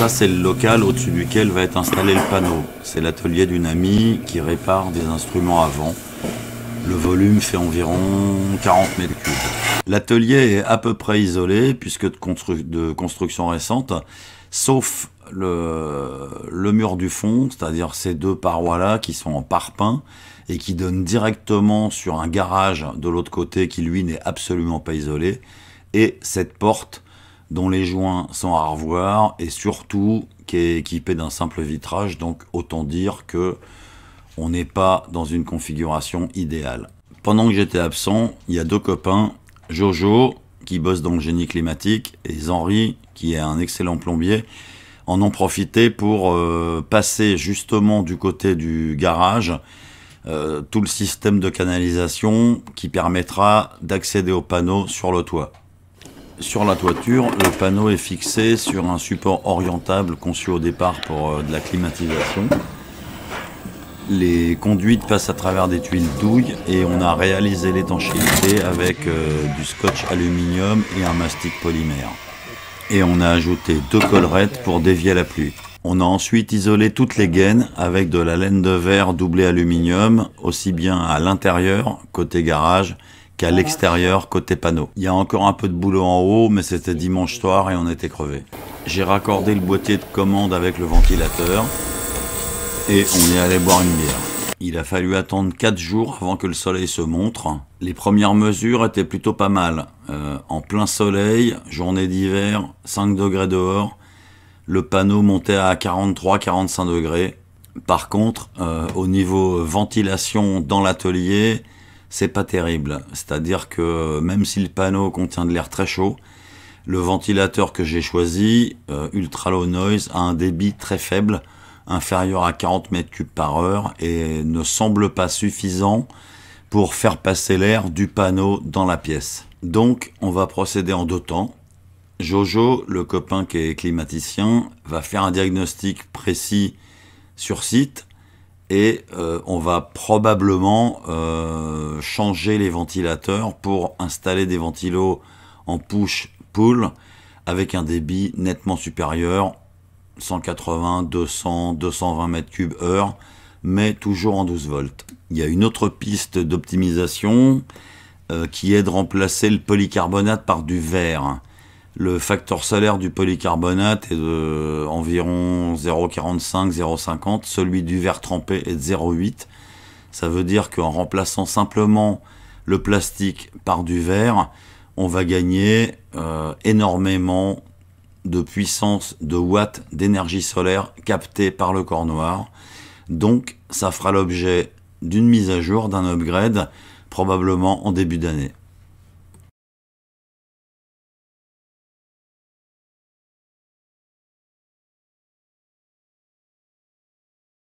Ça, c'est le local au-dessus duquel va être installé le panneau. C'est l'atelier d'une amie qui répare des instruments à vent. Le volume fait environ 40 mètres cubes. L'atelier est à peu près isolé, puisque de construction récente, sauf le mur du fond, c'est-à-dire ces deux parois-là qui sont en parpaing et qui donnent directement sur un garage de l'autre côté qui, lui, n'est absolument pas isolé, et cette porte dont les joints sont à revoir et surtout qui est équipée d'un simple vitrage, donc autant dire que on n'est pas dans une configuration idéale. Pendant que j'étais absent, il y a deux copains, Jojo, qui bosse dans le génie climatique, et Henri, qui est un excellent plombier, en ont profité pour passer justement du côté du garage tout le système de canalisation qui permettra d'accéder au panneau sur le toit. Sur la toiture, le panneau est fixé sur un support orientable conçu au départ pour de la climatisation. Les conduites passent à travers des tuiles douille et on a réalisé l'étanchéité avec du scotch aluminium et un mastic polymère. Et on a ajouté deux collerettes pour dévier la pluie. On a ensuite isolé toutes les gaines avec de la laine de verre doublée aluminium, aussi bien à l'intérieur, côté garage, qu'à l'extérieur, côté panneau. Il y a encore un peu de boulot en haut, mais c'était dimanche soir et on était crevés. J'ai raccordé le boîtier de commande avec le ventilateur et on est allé boire une bière. Il a fallu attendre 4 jours avant que le soleil se montre. Les premières mesures étaient plutôt pas mal. En plein soleil, journée d'hiver, 5 degrés dehors, le panneau montait à 43-45 degrés. Par contre, au niveau ventilation dans l'atelier, c'est pas terrible. C'est-à-dire que même si le panneau contient de l'air très chaud, le ventilateur que j'ai choisi, Ultra Low Noise, a un débit très faible, inférieur à 40 mètres cubes par heure, et ne semble pas suffisant pour faire passer l'air du panneau dans la pièce. Donc, on va procéder en deux temps. Jojo, le copain qui est climaticien, va faire un diagnostic précis sur site, et on va probablement changer les ventilateurs pour installer des ventilos en push-pull avec un débit nettement supérieur, 180, 200, 220 mètres cubes heure, mais toujours en 12 volts. Il y a une autre piste d'optimisation qui est de remplacer le polycarbonate par du verre. Le facteur solaire du polycarbonate est de environ 0,45, 0,50. Celui du verre trempé est de 0,8. Ça veut dire qu'en remplaçant simplement le plastique par du verre, on va gagner énormément de puissance de watts d'énergie solaire captée par le corps noir. Donc, ça fera l'objet d'une mise à jour, d'un upgrade, probablement en début d'année.